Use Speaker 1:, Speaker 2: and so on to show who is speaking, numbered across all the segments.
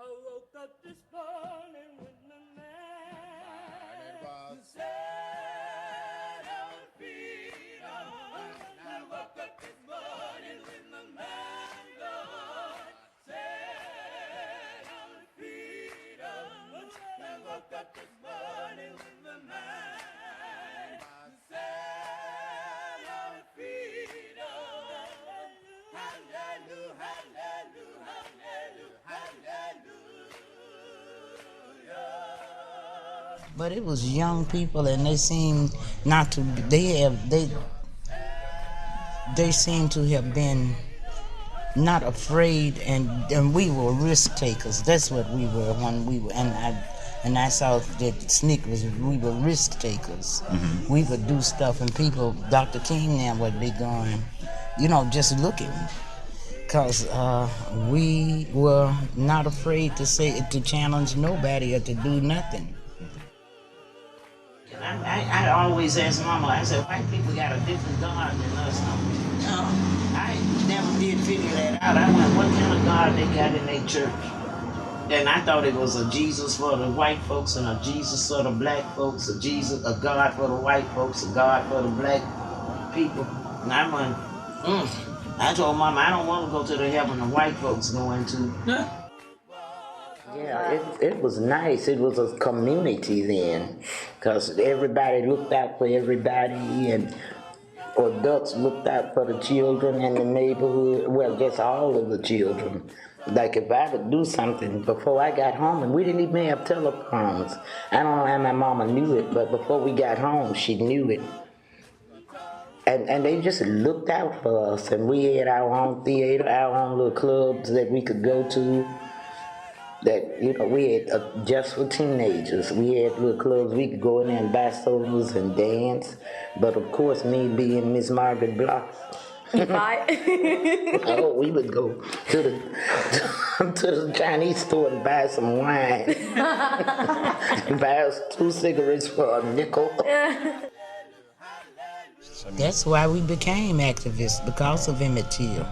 Speaker 1: woke up this morning with my mind set on freedom. I woke up this morning with my mind, Lord, set on freedom. I woke up this morning with my mind set on freedom. Hallelujah, hallelujah, hallelujah, hallelujah.
Speaker 2: But it was young people, and they seemed not to. They seemed to have been not afraid, and we were risk takers. That's what we were when we were. And I saw that SNCC was. We were risk takers. Mm-hmm. We would do stuff, and people, Dr. King now would be going, just looking. Because we were not afraid to challenge nobody or to do nothing. I always ask Mama, I said, white people got a different God than us. I never did figure that out. I went, what kind of God they got in their church? And I thought it was a Jesus for the white folks and a Jesus for the black folks, a God for the white folks, a God for the black people. And I went, I told Mama, I don't want to go to the heaven the white folks going to. Yeah, it was nice. It was a community then, because everybody looked out for everybody, and adults looked out for the children in the neighborhood. Well, just all of the children. Like if I would do something before I got home, and we didn't even have telephones. I don't know how my mama knew it, but before we got home, she knew it. And they just looked out for us, and we had our own theater, our own little clubs that we could go to. That, we had just for teenagers. We had little clubs we could go in there and buy sodas and dance. But of course, me being Miss Margaret Block, oh, we would go to the Chinese store and buy some wine. Buy us 2 cigarettes for a nickel. That's why we became activists, because of Emmett Till.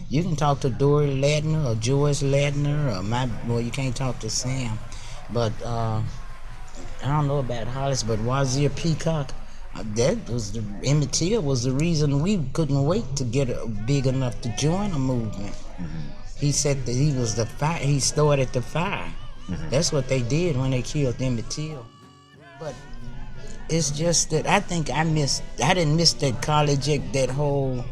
Speaker 2: You can talk to Dory Ladner or George Ladner or you can't talk to Sam. But I don't know about Hollis, but Wazir Peacock, Emmett Till was the reason we couldn't wait to get big enough to join a movement. Mm-hmm. He said that he was the fire. He started the fire. Mm-hmm. That's what they did when they killed Emmett Till. But it's just that I think I didn't miss that college, that whole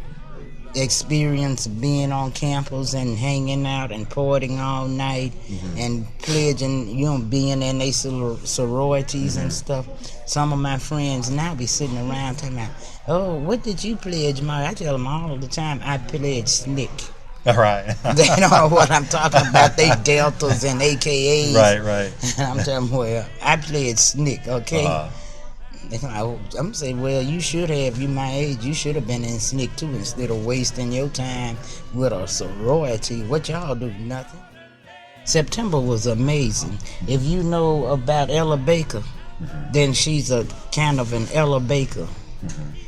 Speaker 2: experience of being on campus and hanging out and partying all night, mm-hmm. and pledging, being in their sororities, mm-hmm. and stuff. Some of my friends now be sitting around talking about, oh, what did you pledge, Mark? I tell them all the time, I pledge SNCC.
Speaker 3: Right.
Speaker 2: They don't know what I'm talking about. They deltas and AKAs.
Speaker 3: Right.
Speaker 2: And I'm telling them, well, I pledge SNCC, okay? I'm saying, well, you should have. You my age. You should have been in SNCC too, instead of wasting your time with a sorority. What y'all do? Nothing. September was amazing. If you know about Ella Baker, mm-hmm. then she's a kind of an Ella Baker,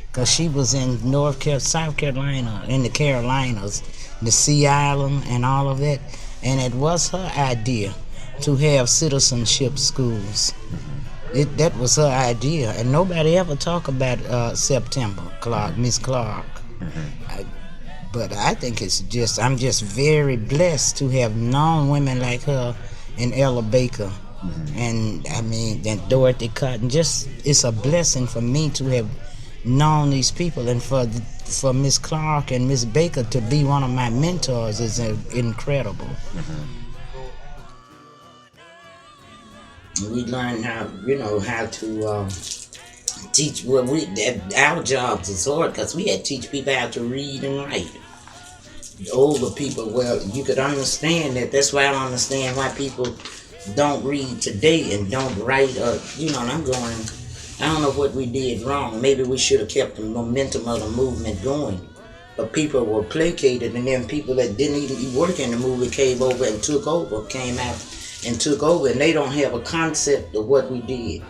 Speaker 2: because she was in South Carolina, in the Carolinas, the Sea Island, and all of that. And it was her idea to have citizenship schools. Mm-hmm. That was her idea, and nobody ever talk about September Clark, Miss Clark. Mm-hmm. But I think I'm just very blessed to have known women like her and Ella Baker, mm-hmm. and and Dorothy Cotton. It's a blessing for me to have known these people, and for Miss Clark and Miss Baker to be one of my mentors is incredible. Mm-hmm. We learned how to teach. Well, our jobs is hard because we had to teach people how to read and write. The older people, well, you could understand that. That's why I don't understand why people don't read today and don't write. And I'm going, I don't know what we did wrong. Maybe we should have kept the momentum of the movement going. But people were placated, and then people that didn't even work in the movement came out and took over, and they don't have a concept of what we did.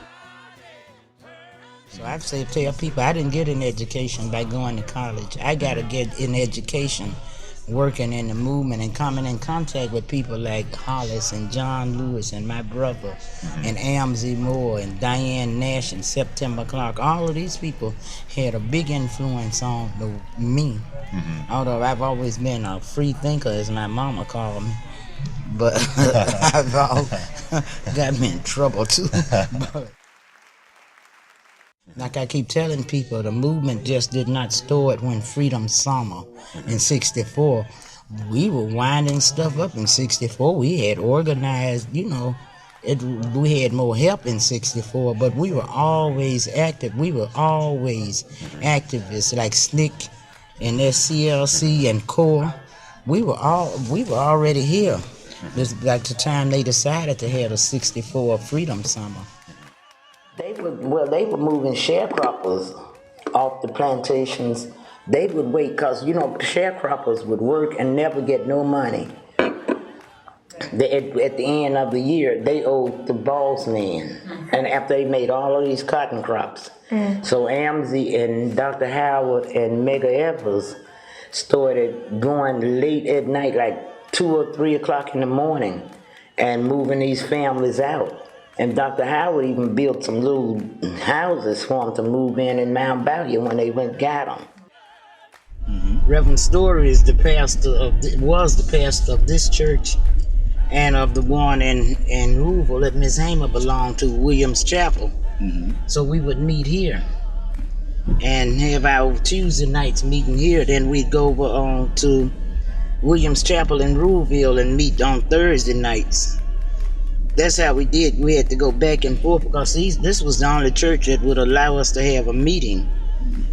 Speaker 2: So I tell people I didn't get an education by going to college. I got to get an education working in the movement and coming in contact with people like Hollis and John Lewis and my brother and Amzie Moore and Diane Nash and September Clark. All of these people had a big influence on me. Although I've always been a free thinker, as my mama called me. But I've all got me in trouble too. But, like I keep telling people, the movement just did not start when Freedom Summer in '64. We were winding stuff up in '64. We had organized, we had more help in '64, but we were always active. We were always activists like SNCC and SCLC and CORE. We were already here. This is like the time they decided to have a '64 Freedom Summer. They were moving sharecroppers off the plantations. They would wait because, sharecroppers would work and never get no money. At the end of the year, they owed the boss man. And after they made all of these cotton crops. So Amzie and Dr. Howard and Mega Evers started going late at night, like 2 or 3 o'clock in the morning, and moving these families out. And Dr. Howard even built some little houses for them to move in Mount Balliol when they got them. Reverend Story is was the pastor of this church and of the one in Louisville that Miss Hamer belonged to, Williams Chapel. So we would meet here and have our Tuesday nights meeting here. Then we'd go over to Williams Chapel in Louisville and meet on Thursday nights. That's how we did. We had to go back and forth because this was the only church that would allow us to have a meeting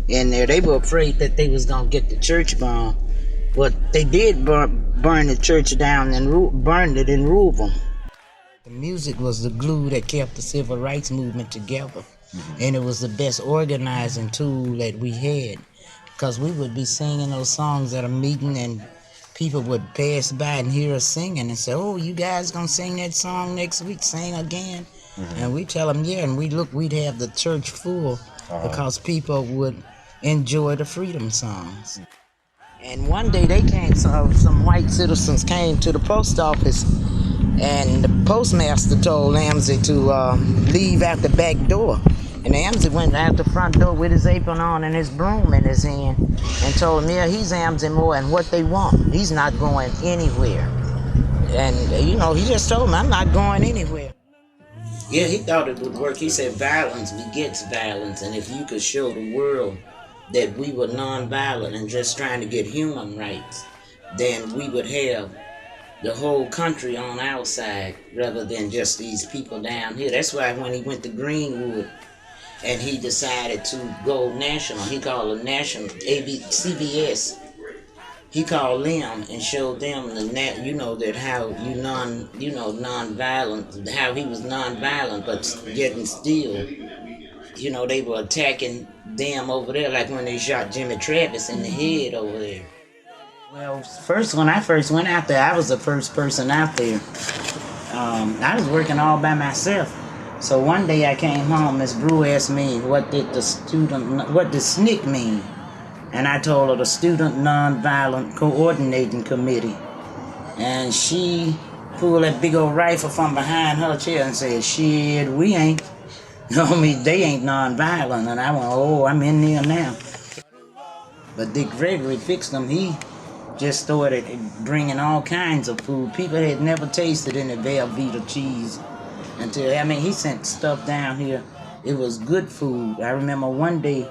Speaker 2: in there. They were afraid that they was going to get the church burned, but they did burn the church down and burned it in Louisville. The music was the glue that kept the civil rights movement together, and it was the best organizing tool that we had because we would be singing those songs at a meeting and people would pass by and hear us singing and say, "Oh, you guys gonna sing that song next week? Sing again?" And we tell them, "Yeah," and we'd have the church full because people would enjoy the freedom songs. And one day they came, some white citizens came to the post office, and the postmaster told Amzie to leave out the back door. And Amzie went out the front door with his apron on and his broom in his hand and told him, "Yeah, he's Amzie Moore and what they want. He's not going anywhere." And, he just told him, "I'm not going anywhere." Yeah, he thought it would work. He said, "Violence begets violence. And if you could show the world that we were nonviolent and just trying to get human rights, then we would have the whole country on our side rather than just these people down here." That's why when he went to Greenwood, and he decided to go national. He called a national CBS. He called them and showed them that how nonviolent, how he was nonviolent, but getting still, they were attacking them over there, like when they shot Jimmy Travis in the head over there. Well, when I first went out there, I was the first person out there. I was working all by myself. So one day I came home, Miss Brew asked me, what did SNCC mean? And I told her the Student Nonviolent Coordinating Committee. And she pulled that big old rifle from behind her chair and said, "Shit, we ain't." They ain't nonviolent. And I went, "Oh, I'm in there now." But Dick Gregory fixed them. He just started bringing all kinds of food. People had never tasted any Velveeta cheese. He sent stuff down here. It was good food. I remember one day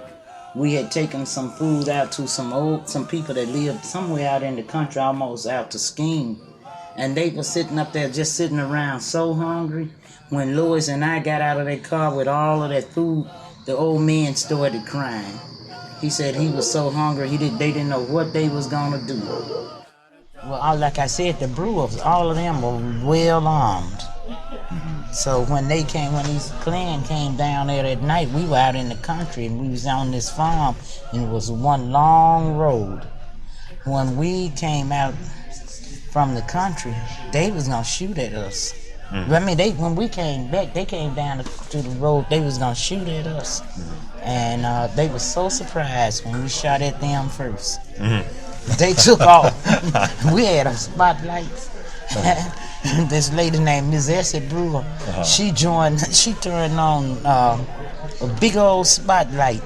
Speaker 2: we had taken some food out to some people that lived somewhere out in the country, almost out to Skene. And they were sitting up there just sitting around so hungry. When Lois and I got out of that car with all of that food, the old man started crying. He said he was so hungry they didn't know what they was gonna do. Well, like I said, the Brewers, all of them were well armed. So when these clan came down there at night, we were out in the country and we was on this farm and it was one long road. When we came out from the country, they was gonna shoot at us. When we came back, they came down to the road, they was gonna shoot at us. And they were so surprised when we shot at them first. They took off. We had them spotlights. This lady named Miss Essie Brewer, she turned on a big old spotlight,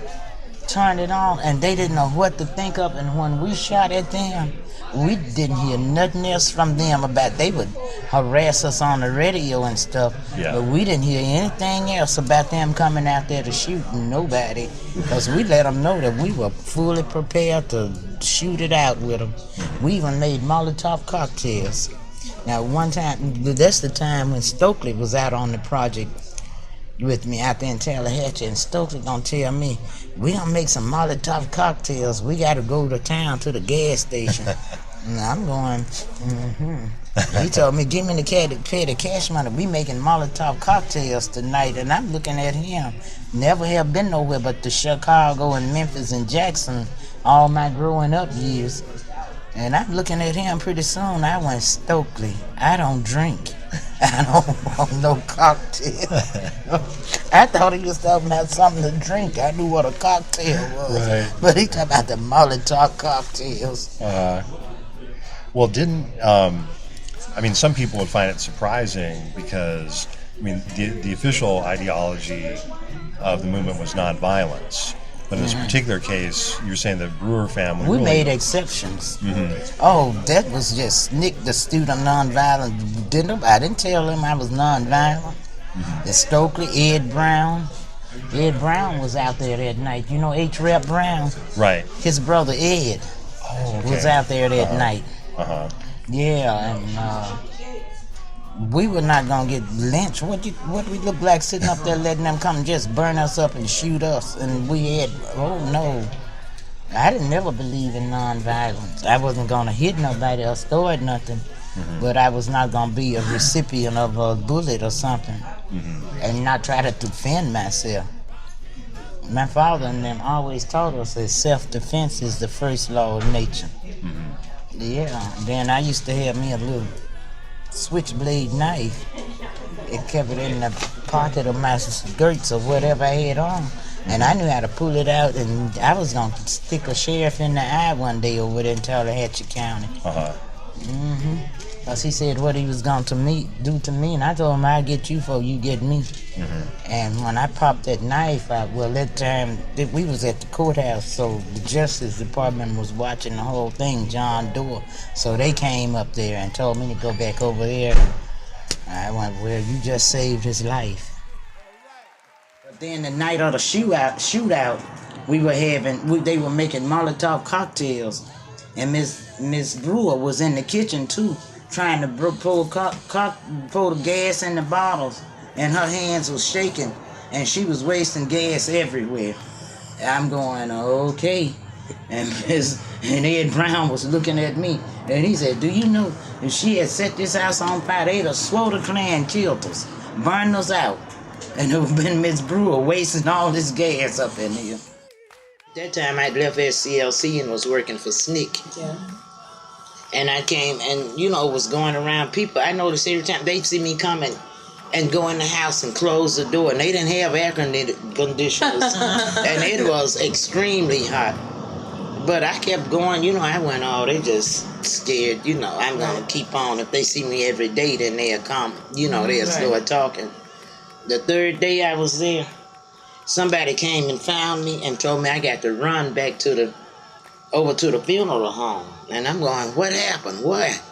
Speaker 2: turned it on, and they didn't know what to think of. And when we shot at them, we didn't hear nothing else from them about. They would harass us on the radio and stuff, but we didn't hear anything else about them coming out there to shoot nobody, because we let them know that we were fully prepared to shoot it out with them. We even made Molotov cocktails. Now, one time, that's the time when Stokely was out on the project with me out there in Tallahatchie, and Stokely gonna tell me, we gonna make some Molotov cocktails. We gotta go to town to the gas station. And I'm going, He told me, give me the cash money. We making Molotov cocktails tonight. And I'm looking at him. Never have been nowhere but to Chicago and Memphis and Jackson all my growing up years. And I'm looking at him. Pretty soon I went, Stokely, I don't drink. I don't want no cocktail. I thought he was talking about something to drink. I knew what a cocktail was.
Speaker 3: Right.
Speaker 2: But he talking about the Molotov cocktails.
Speaker 3: Well, some people would find it surprising because, the official ideology of the movement was nonviolence. But in this particular case, you're saying the Brewer family...
Speaker 2: We made exceptions. Oh, that was just Nick, the student nonviolent. I didn't tell him I was nonviolent. The Stokely, Ed Brown. Ed Brown was out there that night. You know H. Rep. Brown?
Speaker 3: Right.
Speaker 2: His brother Ed was out there that night. Yeah, and we were not gonna get lynched. What we look like sitting up there letting them come and just burn us up and shoot us? And we had, oh no, I didn't never believe in nonviolence. I wasn't gonna hit nobody or start nothing, but I was not gonna be a recipient of a bullet or something, and not try to defend myself. My father and them always taught us that self-defense is the first law of nature. Yeah, then I used to have me a little switchblade knife. It kept it in the pocket of my skirts or whatever I had on. And I knew how to pull it out, and I was going to stick a sheriff in the eye one day over there in Tallahatchie County. Because he said what he was going to do to me, and I told him, I'll get you before you get me. And when I popped that knife out, well, that time, we was at the courthouse, so the Justice Department was watching the whole thing, John Doe. So they came up there and told me to go back over there. I went, well, you just saved his life. But then the night of the shootout, they were making Molotov cocktails. And Miss Brewer was in the kitchen too, trying to pull the gas in the bottles, and her hands was shaking, and she was wasting gas everywhere. I'm going, okay. And Ed Brown was looking at me, and he said, do you know if she had set this house on fire, they'd have swore the Klan killed us, burned us out. And it would have been Miss Brewer wasting all this gas up in here. That time I'd left SCLC and was working for SNCC. Yeah. And I came and, was going around people. I noticed every time they'd see me coming and go in the house and close the door. And they didn't have air conditioners. And it was extremely hot. But I kept going, I went, they just scared, I'm going to keep on. If they see me every day, then they'll come, they'll start talking. The third day I was there, somebody came and found me and told me I got to run back over to the funeral home. And I'm going, what happened? What?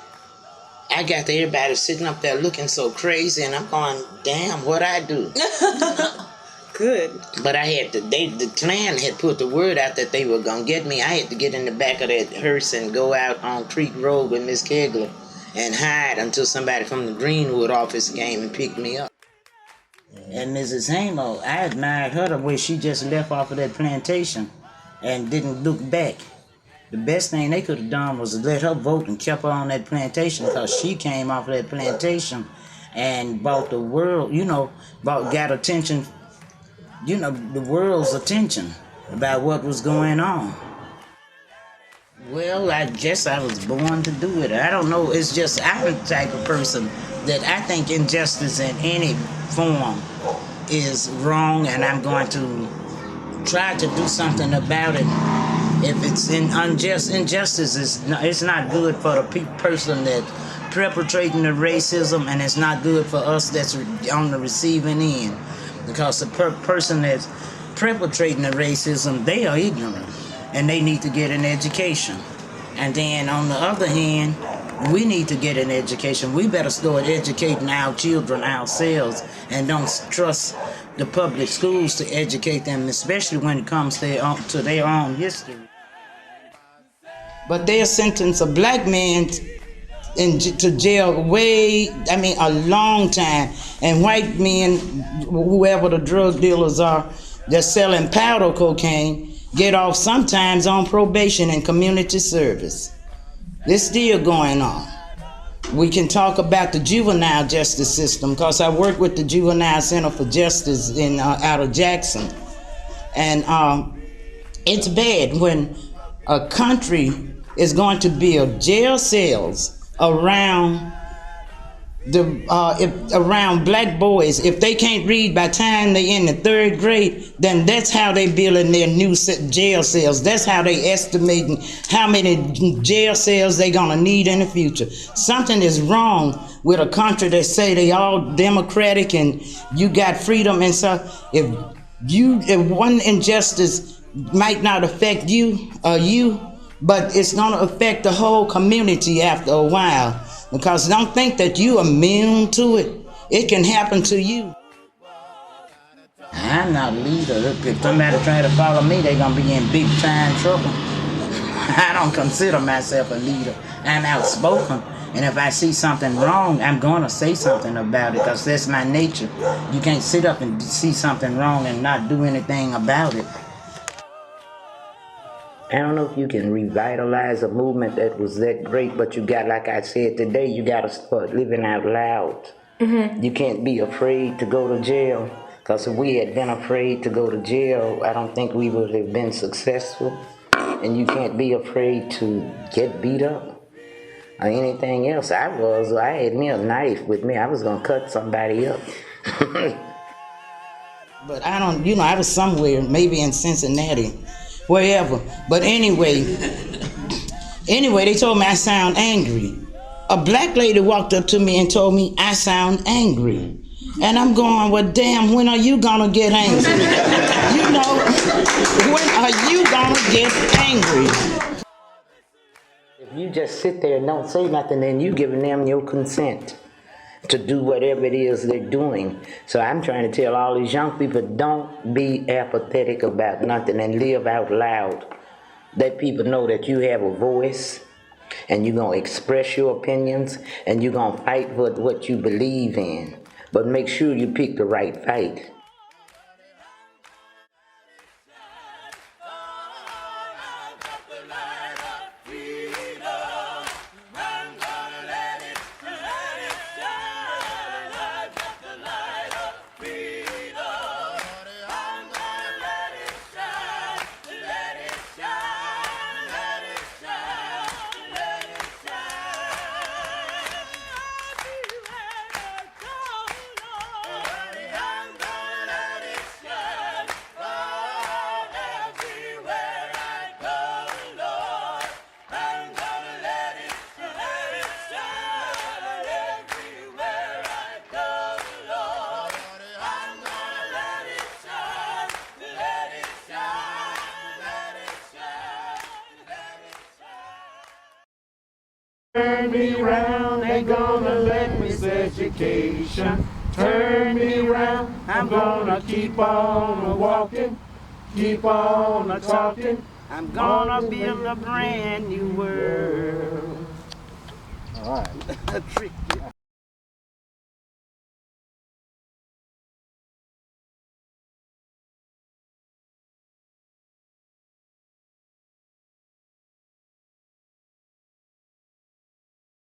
Speaker 2: I got everybody sitting up there looking so crazy, and I'm going, damn, what I do?
Speaker 4: Good.
Speaker 2: But I had to, the Klan had put the word out that they were going to get me. I had to get in the back of that hearse and go out on Creek Road with Miss Kegler and hide until somebody from the Greenwood office came and picked me up. And Mrs. Hamo, I admired her the way she just left off of that plantation and didn't look back. The best thing they could have done was let her vote and kept her on that plantation, because she came off of that plantation and brought the world, got attention, the world's attention about what was going on. Well, I guess I was born to do it. I don't know. It's just I'm the type of person that I think injustice in any form is wrong, and I'm going to try to do something about it If it's injustice it's not good for the person that's perpetrating the racism, and it's not good for us that's on the receiving end, because the person that's perpetrating the racism, they are ignorant and they need to get an education. And then on the other hand, we need to get an education. We better start educating our children ourselves and don't trust the public schools to educate them, especially when it comes to their own history. But they'll sentence a black man to jail a long time. And white men, whoever the drug dealers are, that's selling powder cocaine, get off sometimes on probation and community service. This still going on. We can talk about the juvenile justice system, because I work with the Juvenile Center for Justice out of Jackson. And it's bad when a country is going to build jail cells around around black boys. If they can't read by the time they're in the 3rd grade, then that's how they building their new jail cells. That's how they estimating how many jail cells they gonna need in the future. Something is wrong with a country that say they all democratic and you got freedom and stuff. If one injustice might not affect you or but it's gonna affect the whole community after a while. Because don't think that you are immune to it. It can happen to you. I'm not a leader. If somebody try to follow me, they're going to be in big time trouble. I don't consider myself a leader. I'm outspoken. And if I see something wrong, I'm going to say something about it, because that's my nature. You can't sit up and see something wrong and not do anything about it. I don't know if you can revitalize a movement that was that great, but you got, like I said today, you got to start living out loud. Mm-hmm. You can't be afraid to go to jail, because if we had been afraid to go to jail, I don't think we would have been successful. And you can't be afraid to get beat up or anything else. I had me a knife with me. I was going to cut somebody up. But I don't, I was somewhere, maybe in Cincinnati, wherever. But anyway, they told me I sound angry. A black lady walked up to me and told me I sound angry. And I'm going, well, damn, when are you gonna get angry? When are you gonna get angry? If you just sit there and don't say nothing, then you giving them your consent to do whatever it is they're doing. So I'm trying to tell all these young people, don't be apathetic about nothing and live out loud. Let people know that you have a voice and you're going to express your opinions and you're going to fight for what you believe in. But make sure you pick the right fight.
Speaker 1: Turn me round, they gonna let me education. Turn me round, I'm gonna keep on walking, keep on talking. I'm gonna build a brand new world. All right.